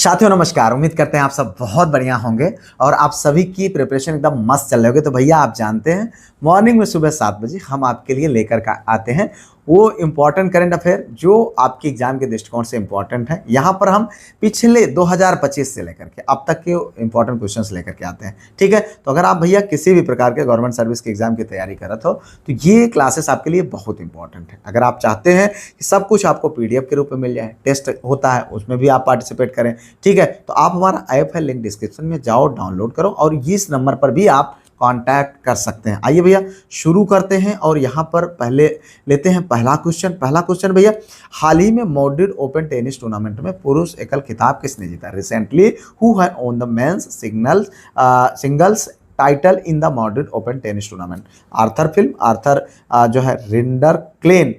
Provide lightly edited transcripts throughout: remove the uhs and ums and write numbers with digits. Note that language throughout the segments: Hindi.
साथियों नमस्कार। उम्मीद करते हैं आप सब बहुत बढ़िया होंगे और आप सभी की प्रिपरेशन एकदम मस्त चल रही होगी। तो भैया आप जानते हैं मॉर्निंग में सुबह 7 बजे हम आपके लिए लेकर का आते हैं वो इम्पॉर्टेंट करंट अफेयर जो आपके एग्जाम के दृष्टिकोण से इम्पॉर्टेंट है। यहाँ पर हम पिछले 2025 से लेकर के अब तक के इम्पॉर्टेंट क्वेश्चंस लेकर के आते हैं। ठीक है, तो अगर आप भैया किसी भी प्रकार के गवर्नमेंट सर्विस के एग्जाम की तैयारी कर रहे हो तो ये क्लासेस आपके लिए बहुत इंपॉर्टेंट है। अगर आप चाहते हैं कि सब कुछ आपको PDF के रूप में मिल जाए, टेस्ट होता है उसमें भी आप पार्टिसिपेट करें, ठीक है, तो आप हमारा ऐप है, लिंक डिस्क्रिप्शन में जाओ, डाउनलोड करो और इस नंबर पर भी आप कांटेक्ट कर सकते हैं। आइए भैया शुरू करते हैं और यहाँ पर पहले लेते हैं पहला क्वेश्चन भैया, हाल ही में मॉड्रिड ओपन टेनिस टूर्नामेंट में पुरुष एकल खिताब किसने जीता? Recently who had own the men's singles title in the Madrid open tennis tournament? Arthur जो है रिंडर क्लेन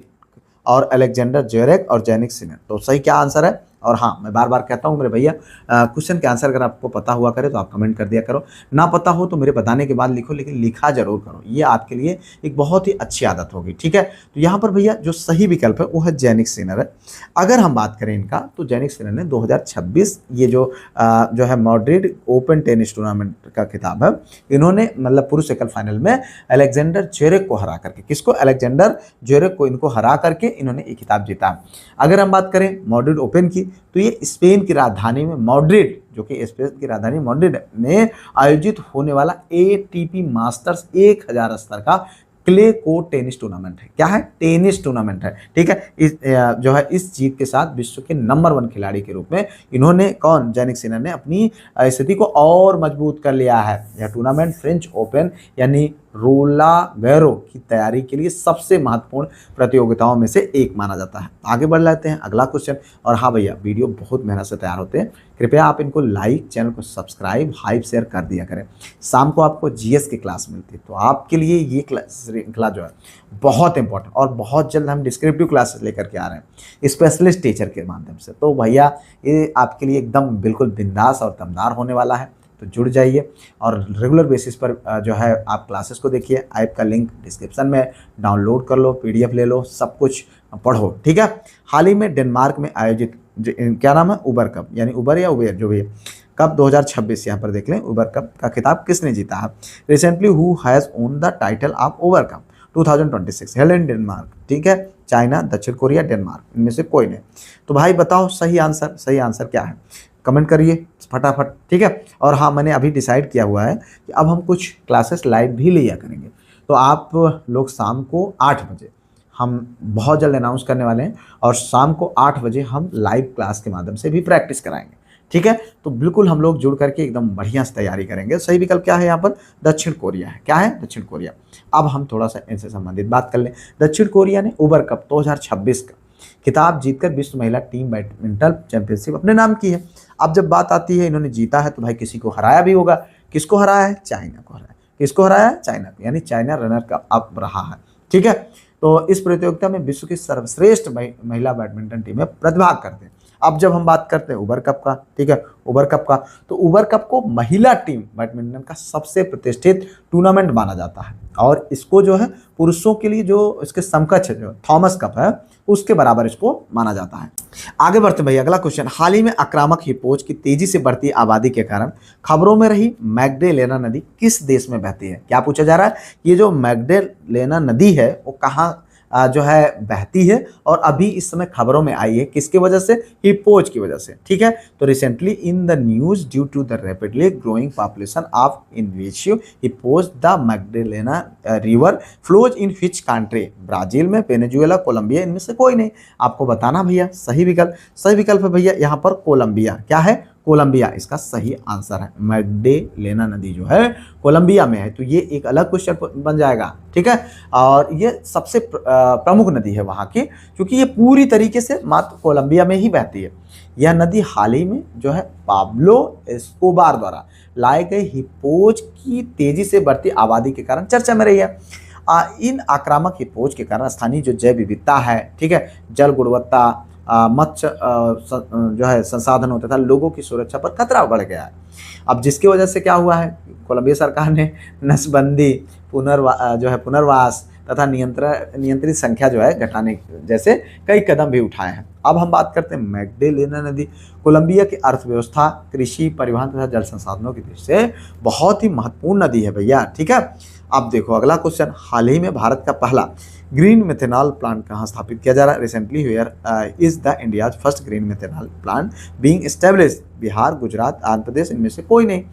और अलेक्जेंडर ज्वेरेव और जेनिक सिनर। तो सही क्या आंसर है? और हाँ, मैं बार बार कहता हूँ मेरे भैया, क्वेश्चन के आंसर अगर आपको पता हुआ करे तो आप कमेंट कर दिया करो, ना पता हो तो मेरे बताने के बाद लिखो, लेकिन लिखा जरूर करो। ये आपके लिए एक बहुत ही अच्छी आदत होगी। ठीक है, तो यहाँ पर भैया जो सही विकल्प है वो है जेनिक सिनर है। अगर हम बात करें इनका तो जेनिक सिनर ने 2026 ये जो है मॉड्रिड ओपन टेनिस टूर्नामेंट का खिताब है, इन्होंने मतलब पुरुष एकल फाइनल में अलेक्जेंडर ज्वेरेव को हरा करके, किसको? अलेक्जेंडर ज्वेरेव को इनको हरा करके इन्होंने ये खिताब जीता। अगर हम बात करें मॉड्रिड ओपन की तो ये स्पेन की राजधानी में मॉड्रिड, जो कि स्पेन की राजधानी मॉड्रिड में आयोजित होने वाला ATP मास्टर्स 1000 स्तर का क्ले कोर्ट टेनिस टूर्नामेंट है। क्या है? टेनिस टूर्नामेंट है। ठीक है, इस जीत के साथ विश्व के नंबर 1 खिलाड़ी के रूप में इन्होंने जेनिक सिनर ने अपनी स्थिति को और मजबूत कर लिया है। यह टूर्नामेंट फ्रेंच ओपन यानी रोला गैरो की तैयारी के लिए सबसे महत्वपूर्ण प्रतियोगिताओं में से एक माना जाता है। आगे बढ़ लेते हैं अगला क्वेश्चन। और हाँ भैया, वीडियो बहुत मेहनत से तैयार होते हैं, कृपया आप इनको लाइक, चैनल को सब्सक्राइब, हाइप, शेयर कर दिया करें। शाम को आपको GS की क्लास मिलती है, तो आपके लिए ये श्रृंखला जो है बहुत इंपॉर्टेंट और बहुत जल्द हम डिस्क्रिप्टिव क्लासेस लेकर के आ रहे हैं स्पेशलिस्ट टीचर के माध्यम से। तो भैया ये आपके लिए एकदम बिल्कुल बिंदास और दमदार होने वाला है, तो जुड़ जाइए और रेगुलर बेसिस पर जो है आप क्लासेस को देखिए। ऐप का लिंक डिस्क्रिप्शन में, डाउनलोड कर लो, PDF ले लो, सब कुछ पढ़ो। ठीक है, हाल ही में डेनमार्क में आयोजित क्या नाम है, उबर कप यानी उबर या उबेर जो भी है, कप 2026 यहाँ पर देख लें, उबर कप का खिताब किसने जीता है? Recently who has own the title of Uber cup 2026 held in Denmark? ठीक है, चाइना, दक्षिण कोरिया, डेनमार्क, इनमें से कोई नहीं। तो भाई बताओ सही आंसर क्या है? कमेंट करिए फटाफट। ठीक है, और हाँ, मैंने अभी डिसाइड किया हुआ है कि अब हम कुछ क्लासेस लाइव भी लिया करेंगे। तो आप लोग शाम को 8 बजे हम बहुत जल्द अनाउंस करने वाले हैं और शाम को 8 बजे हम लाइव क्लास के माध्यम से भी प्रैक्टिस कराएंगे। ठीक है, तो बिल्कुल हम लोग जुड़ करके एकदम बढ़िया से तैयारी करेंगे। सही विकल्प क्या है यहाँ पर? दक्षिण कोरिया है। क्या है? दक्षिण कोरिया। अब हम थोड़ा सा इनसे संबंधित बात कर लें। दक्षिण कोरिया ने उबर कप 2026 का खिताब जीतकर विश्व महिला टीम बैडमिंटन चैंपियनशिप अपने नाम की है। अब जब बात आती है इन्होंने जीता है तो भाई किसी को हराया भी होगा। किसको हराया है? चाइना को हराया। किसको हराया है? चाइना को, यानी चाइना रनर का अप रहा है। ठीक है, तो इस प्रतियोगिता में विश्व की सर्वश्रेष्ठ महिला बैडमिंटन टीमें प्रतिभाग करते हैं। अब जब हम बात करते हैं उबर कप का, ठीक है, उबर कप का, तो उबर कप को महिला टीम बैडमिंटन का सबसे प्रतिष्ठित टूर्नामेंट माना जाता है और इसको जो है पुरुषों के लिए जो इसके समकक्ष है जो थॉमस कप है उसके बराबर इसको माना जाता है। आगे बढ़ते भैया, अगला क्वेश्चन। हाल ही में आक्रामक हिप्पोज की तेजी से बढ़ती आबादी के कारण खबरों में रही मैग्डेलेना नदी किस देश में बहती है? क्या पूछा जा रहा है? ये जो मैग्डेलेना नदी है वो कहाँ जो है बहती है और अभी इस समय खबरों में आई है, किसकी वजह से? हिप्पोज की वजह से। ठीक है, तो recently in the news due to the rapidly growing population of invasive hippos the Magdalena river flows in which country? Brazil में, वेनेजुएला, कोलंबिया, इनमें से कोई नहीं। आपको बताना भैया सही विकल्प है भैया यहाँ पर कोलंबिया। क्या है? कोलंबिया इसका सही आंसर है। मैग्डेलेना नदी जो है कोलंबिया में है, तो ये एक अलग क्वेश्चन बन जाएगा। ठीक है, और ये सबसे प्रमुख नदी है वहाँ की, क्योंकि ये पूरी तरीके से मात्र कोलंबिया में ही बहती है। यह नदी हाल ही में जो है पाब्लो एस्कोबार द्वारा लाए गए हिप्पोज की तेजी से बढ़ती आबादी के कारण चर्चा में रही है। इन आक्रामक हिप्पोज के कारण स्थानीय जो जैव विविधता है, ठीक है, जल गुणवत्ता, मत्स्य जो है संसाधनों तथा लोगों की सुरक्षा पर खतरा बढ़ गया है। अब जिसकी वजह से क्या हुआ है, कोलंबिया सरकार ने नसबंदी, पुनर्वास, तथा नियंत्रित संख्या जो है घटाने जैसे कई कदम भी उठाए हैं। अब हम बात करते हैं मैग्डेलेना नदी। कोलंबिया की अर्थव्यवस्था, कृषि, परिवहन तथा जल संसाधनों की दृष्टि से बहुत ही महत्वपूर्ण नदी है भैया, ठीक है। अब देखो अगला क्वेश्चन, हाल ही में भारत का पहला ग्रीन मेथेनॉल प्लांट कहाँ स्थापित किया जा रहा है? Recently where is the India's first green methanol plant being established? Bihar, Gujarat, Andhra Pradesh, इनमें से कोई नहीं।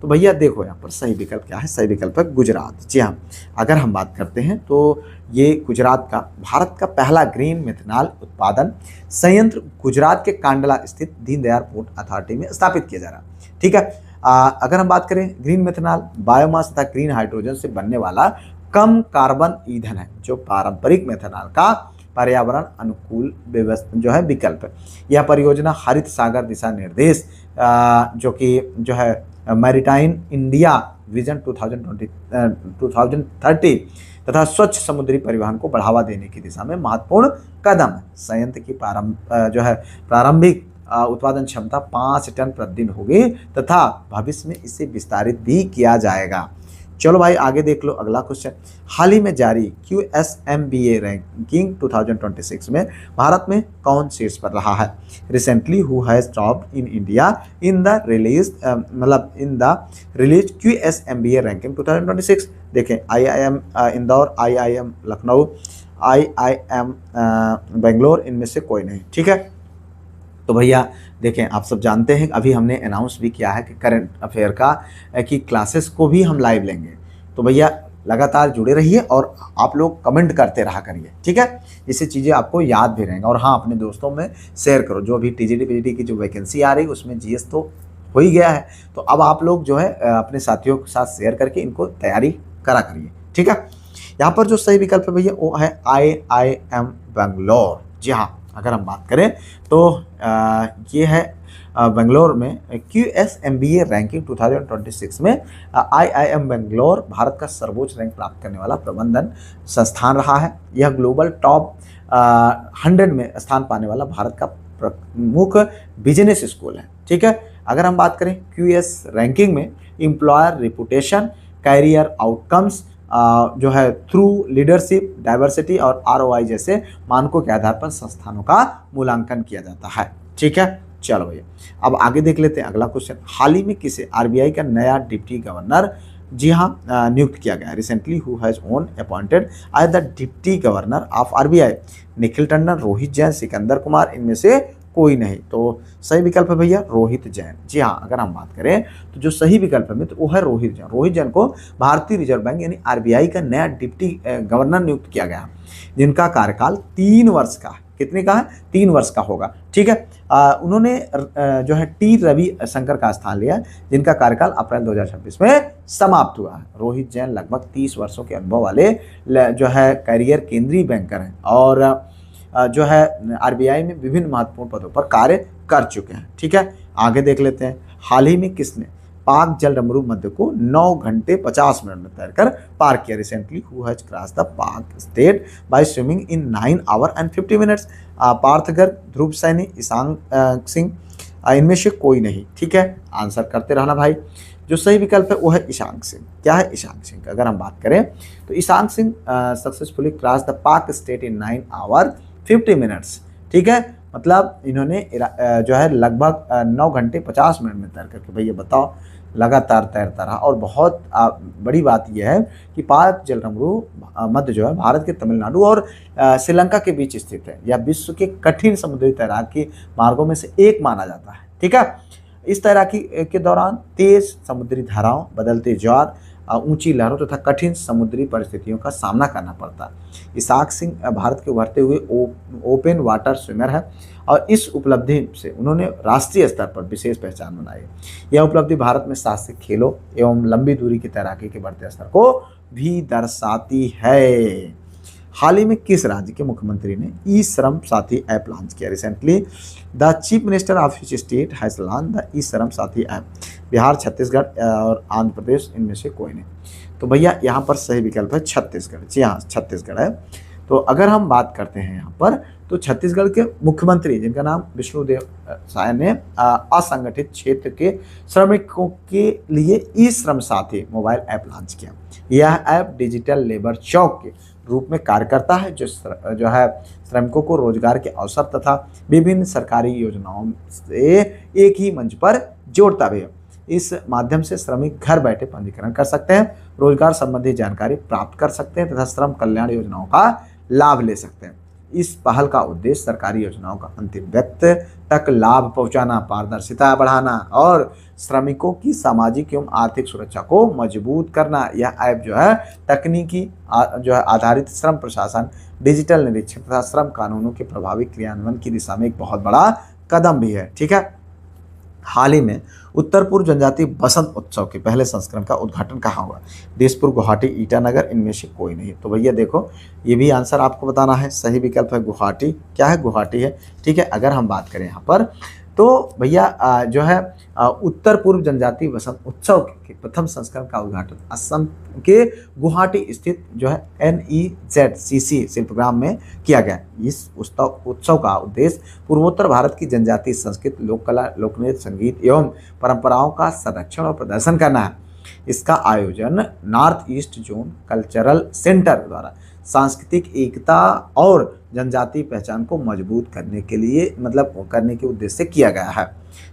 तो भैया देखो यहाँ पर सही विकल्प क्या है? सही विकल्प है गुजरात। जी हाँ, अगर हम बात करते हैं तो ये गुजरात का भारत का पहला ग्रीन मेथेनॉल उत्पादन संयंत्र गुजरात के कांडला स्थित दीनदयाल पोर्ट अथॉरिटी में स्थापित किया जा रहा है, ठीक है। अगर हम बात करें ग्रीन मेथेनॉल बायोमास तथा ग्रीन हाइड्रोजन से बनने वाला कम कार्बन ईंधन है जो पारंपरिक मेथेनॉल का पर्यावरण अनुकूल व्यवस्था जो है विकल्प है। यह परियोजना हरित सागर दिशा निर्देश जो कि जो है मैरीटाइम इंडिया विजन 2030 तथा स्वच्छ समुद्री परिवहन को बढ़ावा देने की दिशा में महत्वपूर्ण कदम है। संयंत्र की प्रारंभिक उत्पादन क्षमता 5 टन प्रतिदिन होगी तथा भविष्य में इसे विस्तारित भी किया जाएगा। चलो भाई आगे देख लो अगला क्वेश्चन, हाल ही में जारी QSMBA रैंकिंग 2026 में भारत में कौन शीर्ष पर रहा है? Recently who has topped in India in the release QSMBA ranking 2026? देखें IIM Indore, IIM Lucknow, IIM Bangalore, इनमें से कोई नहीं, ठीक है। तो भैया देखें आप सब जानते हैं अभी हमने अनाउंस भी किया है कि करंट अफेयर की क्लासेस को भी हम लाइव लेंगे। तो भैया लगातार जुड़े रहिए और आप लोग कमेंट करते रहा करिए, ठीक है। इससे चीज़ें आपको याद भी रहेंगी। और हाँ, अपने दोस्तों में शेयर करो। जो अभी TGT PGT की जो वैकेंसी आ रही है उसमें GS तो हो ही गया है, तो अब आप लोग जो है अपने साथियों के साथ शेयर करके इनको तैयारी करा करिए, ठीक है। यहाँ पर जो सही विकल्प है भैया वो है IIM बेंगलोर। जी हाँ, अगर हम बात करें तो ये है बेंगलोर में QSMBA रैंकिंग 2026 में IIM बेंगलोर भारत का सर्वोच्च रैंक प्राप्त करने वाला प्रबंधन संस्थान रहा है। यह ग्लोबल टॉप 100 में स्थान पाने वाला भारत का प्रमुख बिजनेस स्कूल है, ठीक है। अगर हम बात करें QS रैंकिंग में एम्प्लॉयर रेपुटेशन, कैरियर आउटकम्स जो है थ्रू लीडरशिप, डाइवर्सिटी और ROI जैसे मानकों के आधार पर संस्थानों का मूल्यांकन किया जाता है, ठीक है। चलो भैया अब आगे देख लेते हैं अगला क्वेश्चन, हाल ही में किसे RBI का नया डिप्टी गवर्नर जी हाँ नियुक्त किया गया? Recently who has been appointed as the deputy governor of RBI? Nikhil Tandon, Rohit Jain, Sikandar Kumar, इनमें से कोई नहीं। तो सही विकल्प है भैया रोहित जैन। जी हाँ, अगर हम बात करें तो जो सही विकल्प है तो वो है रोहित जैन। रोहित जैन को भारतीय रिजर्व बैंक यानी RBI का नया डिप्टी गवर्नर नियुक्त किया गया, जिनका कार्यकाल 3 वर्ष का, कितने का है? 3 वर्ष का होगा, ठीक है। उन्होंने जो है T रवि शंकर का स्थान लिया, जिनका कार्यकाल अप्रैल 2026 में समाप्त हुआ है। रोहित जैन लगभग 30 वर्षों के अनुभव वाले जो है कैरियर केंद्रीय बैंकर हैं और जो है RBI में विभिन्न महत्वपूर्ण पदों पर कार्य कर चुके हैं, ठीक है। आगे देख लेते हैं, हाल ही में किसने पाक जल डमरू मध्य को 9 घंटे 50 मिनट में तैरकर पार किया? Recently who has cross the Palk Strait by swimming in 9 hour and 50 minutes? Parthgar, Dhruv Saini, Ishang Singh, इनमें से कोई नहीं, ठीक है। आंसर करते रहना भाई। जो सही विकल्प है वो है ईशांग सिंह। क्या है ईशांग सिंह? अगर हम बात करें तो ईशांग Singh successfully cross the Palk state in 9 our 50 minutes, ठीक है। मतलब इन्होंने जो है लगभग 9 घंटे 50 मिनट में तैर करके, भैया बताओ, लगातार तैरता रहा। और बहुत बड़ी बात यह है कि पाक जल डमरू मध्य जो है भारत के तमिलनाडु और श्रीलंका के बीच स्थित है। यह विश्व के कठिन समुद्री तैराकी मार्गों में से एक माना जाता है, ठीक है। इस तैराकी के दौरान तेज समुद्री धाराओं, बदलते ज्वार, ऊंची लहरों तथा कठिन समुद्री परिस्थितियों का सामना करना पड़ता है। ईशांग सिंह भारत के उभरते हुए ओपन वाटर स्विमर है और इस उपलब्धि से उन्होंने राष्ट्रीय स्तर पर विशेष पहचान बनाई। यह उपलब्धि भारत में साहसिक खेलों एवं लंबी दूरी की तैराकी के बढ़ते स्तर को भी दर्शाती है। हाल ही में किस राज्य के मुख्यमंत्री ने E Shram Saathi app launch किया? Recently the chief minister of which state has launch the E Shram Saathi app? Bihar, Chhattisgarh और आंध्र प्रदेश, इनमें से कोई नहीं। तो भैया यहाँ पर सही विकल्प है छत्तीसगढ़। जी हाँ, छत्तीसगढ़ है। तो अगर हम बात करते हैं यहाँ पर तो छत्तीसगढ़ के मुख्यमंत्री जिनका नाम विष्णुदेव साय ने असंगठित क्षेत्र के श्रमिकों के लिए ई श्रम साथी मोबाइल ऐप लॉन्च किया। यह ऐप डिजिटल लेबर चौक के रूप में कार्य करता है, जो है श्रमिकों को रोजगार के अवसर तथा विभिन्न सरकारी योजनाओं से एक ही मंच पर जोड़ता भी है। इस माध्यम से श्रमिक घर बैठे पंजीकरण कर सकते हैं, रोजगार संबंधी जानकारी प्राप्त कर सकते हैं तथा श्रम कल्याण योजनाओं का लाभ ले सकते हैं। इस पहल का उद्देश्य सरकारी योजनाओं का अंतिम व्यक्ति तक लाभ पहुंचाना, पारदर्शिता बढ़ाना और श्रमिकों की सामाजिक एवं आर्थिक सुरक्षा को मजबूत करना। यह ऐप जो है तकनीकी जो है आधारित श्रम प्रशासन, डिजिटल निरीक्षण तथा श्रम कानूनों के प्रभावी क्रियान्वयन की दिशा में एक बहुत बड़ा कदम भी है। ठीक है, हाल ही में उत्तर पूर्व जनजाति बसंत उत्सव के पहले संस्करण का उद्घाटन कहाँ हुआ? दिसपुर, गुवाहाटी, ईटानगर, इनमें से कोई नहीं। तो भैया देखो, ये भी आंसर आपको बताना है। सही विकल्प है गुवाहाटी। क्या है? गुवाहाटी है। ठीक है, अगर हम बात करें यहाँ पर तो भैया जो है उत्तर पूर्व जनजाति वसंत उत्सव के प्रथम संस्करण का उद्घाटन असम के गुवाहाटी स्थित जो है NEZCC शिल्पग्राम में किया गया। इस उत्सव का उद्देश्य पूर्वोत्तर भारत की जनजातीय संस्कृति, लोक कला, लोक नृत्य, संगीत एवं परंपराओं का संरक्षण और प्रदर्शन करना है। इसका आयोजन north east zone cultural centre द्वारा सांस्कृतिक एकता और जनजातीय पहचान को मजबूत करने के लिए करने के उद्देश्य से किया गया है।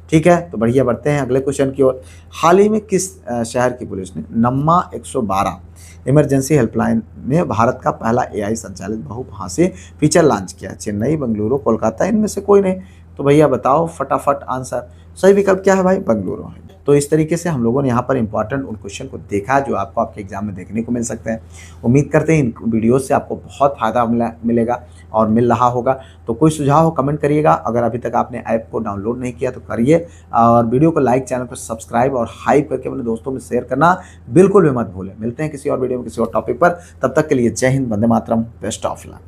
ठीक है, तो बढ़िया बढ़ते हैं अगले क्वेश्चन की ओर। हाल ही में किस शहर की पुलिस ने नम्मा 112 इमरजेंसी हेल्पलाइन में भारत का पहला AI संचालित बहुभाषी फीचर लॉन्च किया? चेन्नई, बेंगलुरु, कोलकाता, इनमें से कोई नहीं। तो भैया बताओ फटाफट आंसर। सही विकल्प क्या है भाई? बेंगलुरु है। तो इस तरीके से हम लोगों ने यहाँ पर इंपॉर्टेंट उन क्वेश्चन को देखा जो आपको आपके एग्जाम में देखने को मिल सकते हैं। उम्मीद करते हैं इन वीडियो से आपको बहुत फ़ायदा मिलेगा और मिल रहा होगा। तो कोई सुझाव हो कमेंट करिएगा। अगर अभी तक आपने ऐप को डाउनलोड नहीं किया तो करिए, और वीडियो को लाइक, चैनल को सब्सक्राइब और हाइप करके अपने दोस्तों में शेयर करना बिल्कुल भी मत भूलें। मिलते हैं किसी और वीडियो में किसी और टॉपिक पर। तब तक के लिए जय Hind, Vande Mataram, best of luck.